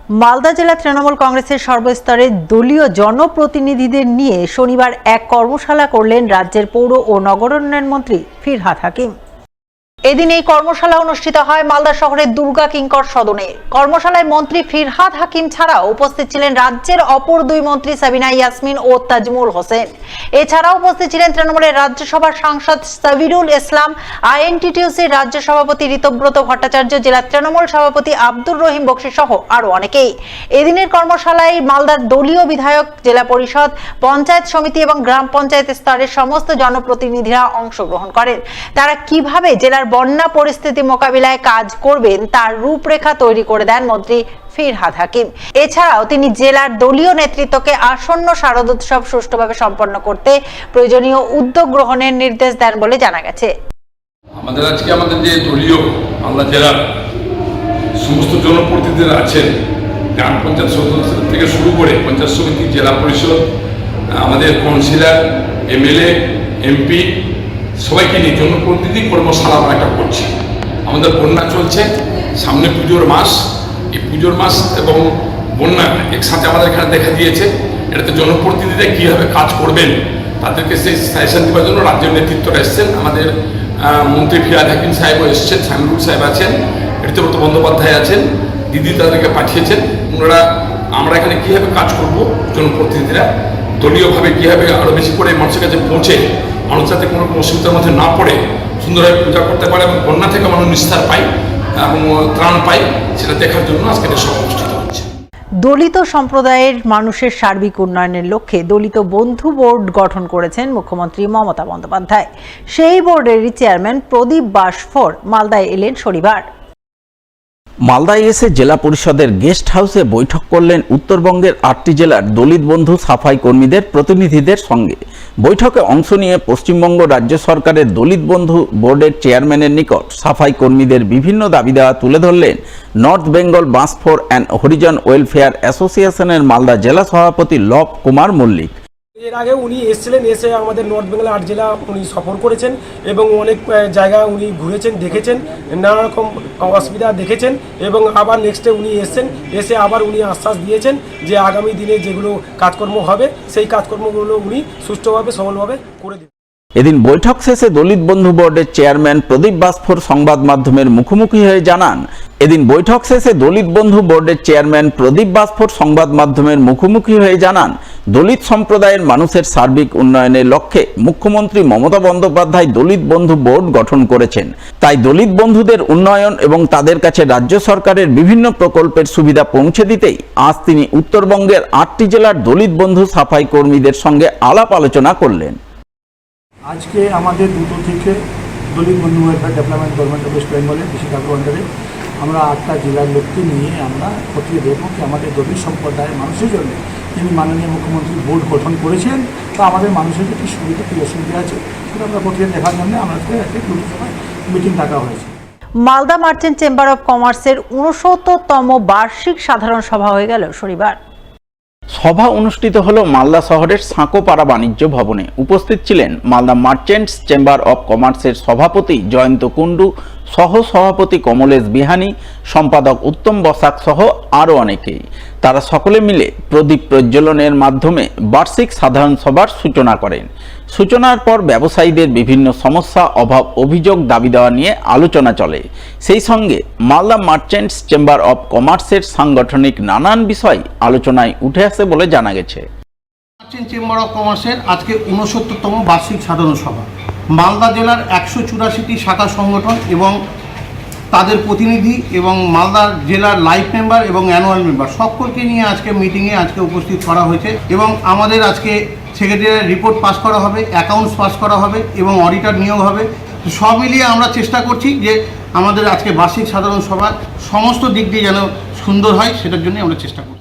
মালদা জেলা তৃণমূল কংগ্রেসের সর্বস্তরের দলীয় জনপ্রতিনিধিদের নিয়ে শনিবার এক কর্মশালা করলেন রাজ্যের পৌর ও নগরোন্নয়ন মন্ত্রী ফিরহাদ হাকিম। এদিন এই কর্মশালা অনুষ্ঠিত হয় মালদা শহরের দুর্গা কিঙ্কর সদনে। কর্মশালায় মন্ত্রী ফিরহাদ হাকিম ছাড়াও উপস্থিত ছিলেন রাজ্যের অপর দুই মন্ত্রী সাবিনা ইয়াসমিন ও তাজমুল হোসেন। এছাড়াও উপস্থিত ছিলেন তৃণমূলের রাজ্যসভার সাংসদ সাবিরুল ইসলাম, আইএনটিটিউসির রাজ্য সভাপতি ঋতব্রত ভট্টাচার্য, জেলা তৃণমূল সভাপতি আব্দুর রহিম বক্সি সহ আরো অনেকেই। এদিনের কর্মশালায় মালদার দলীয় বিধায়ক, জেলা পরিষদ, পঞ্চায়েত সমিতি এবং গ্রাম পঞ্চায়েত স্তরের সমস্ত জনপ্রতিনিধিরা অংশগ্রহণ করেন। তারা কিভাবে জেলার বন্যা পরিস্থিতি মোকাবিলায় কাজ করবেন তার রূপরেখা তৈরি করে দেন মন্ত্রী ফিরহাদ হাকিম। এছাড়াও তিনি জেলার দলীয় নেতৃত্বকে আসন্ন শারদোৎসব সুষ্ঠুভাবে সম্পন্ন করতে প্রয়োজনীয় উদ্যোগ গ্রহণের নির্দেশ দেন বলে জানা গেছে। আমাদের যে দলীয় মালদা জেলার সমস্ত জনপ্রতিনিধিরা আছেন, গ্রাম পঞ্চায়েত সদস্য থেকে শুরু করে পঞ্চায়েত সমিতি, জেলা পরিষদ, আমাদের কাউন্সিলর, এমএলএ, এমপি, সবাইকে নিয়ে জনপ্রতিনিধি কর্মশালা আমরা একটা করছি। আমাদের বন্যা চলছে, সামনে পুজোর মাস, এই পুজোর মাস এবং বন্যা একসাথে আমাদের এখানে দেখা দিয়েছে। এটাতে জনপ্রতিনিধিরা কীভাবে কাজ করবেন তাদেরকে সেই সাজেশন দেওয়ার জন্য রাজ্যের নেতৃত্বরা এসছেন। আমাদের মন্ত্রী ফিরহাদ হাকিম সাহেবও এসছেন, সামিরুল সাহেব আছেন, ঋতব্রত বন্দ্যোপাধ্যায় আছেন, দিদি তাদেরকে পাঠিয়েছেন। আমরা এখানে কীভাবে কাজ করব, জনপ্রতিনিধিরা দলীয়ভাবে কীভাবে আরও বেশি করে মানুষের কাছে পৌঁছে মানুষ যাতে কোনো অসুবিধার মধ্যে না পড়ে সুন্দরভাবে পূজা করতে পারে এবং বন্যা থেকে মানুষ নিস্তার পায় এবং ত্রাণ পায়, সেটা দেখার জন্য আজকে সভা অনুষ্ঠিত হচ্ছে। দলিত সম্প্রদায়ের মানুষের সার্বিক উন্নয়নের লক্ষ্যে দলিত বন্ধু বোর্ড গঠন করেছেন মুখ্যমন্ত্রী মমতা বন্দ্যোপাধ্যায়। সেই বোর্ডেরই চেয়ারম্যান প্রদীপ বাসফর মালদায় এলেন শনিবার। মালদায় এসে জেলা পরিষদের গেস্ট হাউসে বৈঠক করলেন উত্তরবঙ্গের 8টি জেলার দলিত বন্ধু সাফাই কর্মীদের প্রতিনিধিদের সঙ্গে। বৈঠকে অংশ নিয়ে পশ্চিমবঙ্গ রাজ্য সরকারের দলিত বন্ধু বোর্ডের চেয়ারম্যানের নিকট সাফাই কর্মীদের বিভিন্ন দাবি দেওয়া তুলে ধরলেন north Bengal Basfore and Harijan welfare অ্যাসোসিয়েশনের মালদা জেলা সভাপতি লব কুমার মল্লিক। এর আগে উনি এসেছিলেন, এসে আমাদের নর্থ বেঙ্গল 8 জেলা উনি সফর করেছেন এবং অনেক জায়গা উনি ঘুরেছেন, দেখেছেন, নানা রকম অসুবিধা দেখেছেন এবং আবার নেক্সটে উনি এসেছেন, এসে আবার উনি আশ্বাস দিয়েছেন যে আগামী দিনে যেগুলো কাজকর্ম হবে সেই কাজকর্মগুলো উনি সুষ্ঠুভাবে সফলভাবে করে দেবেন। এদিন বৈঠক শেষে দলিত বন্ধু বোর্ডের চেয়ারম্যান প্রদীপ বাসফোর সংবাদ মাধ্যমের মুখোমুখি হয়ে জানান দলিত সম্প্রদায়ের মানুষের সার্বিক উন্নয়নের লক্ষ্যে মুখ্যমন্ত্রী মমতা বন্দ্যোপাধ্যায় দলিত বন্ধু বোর্ড গঠন করেছেন। তাই দলিত বন্ধুদের উন্নয়ন এবং তাদের কাছে রাজ্য সরকারের বিভিন্ন প্রকল্পের সুবিধা পৌঁছে দিতেই আজ তিনি উত্তরবঙ্গের 8টি জেলার দলিত বন্ধু সাফাই কর্মীদের সঙ্গে আলাপ আলোচনা করলেন। আজকে আমাদের দুটো থেকে দলিত বন্ধু welfare development government of West বেঙ্গলের বিশাখাপুর আন্ডারে আমরা 8টা জেলার লোককে নিয়ে আমরা খতিয়ে দেখব কি আমাদের দলিত সম্প্রদায়ের মানুষের জন্য তিনি মাননীয় মুখ্যমন্ত্রী বোর্ড গঠন করেছেন, তা আমাদের মানুষের যে কী সুবিধা কী অসুবিধা আছে সেটা আমরা খতিয়ে দেখার জন্য আমাদের একটা মিটিং ডাকা হয়েছে। মালদা মার্চেন্ট চেম্বার অব কমার্সের 69তম বার্ষিক সাধারণ সভা হয়ে গেল শনিবার। সভা অনুষ্ঠিত হলো মালদা শহরের সাঁকোপাড়া বাণিজ্য ভবনে। উপস্থিত ছিলেন মালদা মার্চেন্টস চেম্বার অব কমার্সের সভাপতি জয়ন্ত কুণ্ডু, সহ সভাপতি কমলেশ বিহানি, সম্পাদক উত্তম বসাক সহ আরও অনেকেই। তারা সকলে মিলে প্রদীপ প্রজ্বলনের মাধ্যমে বার্ষিক সাধারণ সভার সূচনা করেন। সূচনার পর ব্যবসায়ীদের বিভিন্ন সমস্যা, অভাব, অভিযোগ, দাবি দেওয়া নিয়ে আলোচনা চলে। সেই সঙ্গে মালদা মার্চেন্টস চেম্বার অব কমার্সের সাংগঠনিক নানান বিষয় আলোচনায় উঠে আসে বলে জানা গেছে। মার্চেন্ট চেম্বার অব কমার্সের আজকে 69তম বার্ষিক সাধারণ সভা। মালদা জেলার 184টি শাখা সংগঠন এবং তাদের প্রতিনিধি এবং মালদা জেলার লাইফ মেম্বার এবং অ্যানুয়াল মেম্বার সকলকে নিয়ে আজকে মিটিংয়ে আজকে উপস্থিত করা হয়েছে এবং আমাদের আজকে সেক্রেটারির রিপোর্ট পাস করা হবে, অ্যাকাউন্টস পাস করা হবে এবং অডিটর নিয়োগ হবে। সব মিলিয়ে আমরা চেষ্টা করছি যে আমাদের আজকে বার্ষিক সাধারণ সভা সমস্ত দিক দিয়ে যেন সুন্দর হয়, সেটার জন্য আমরা চেষ্টা করছি।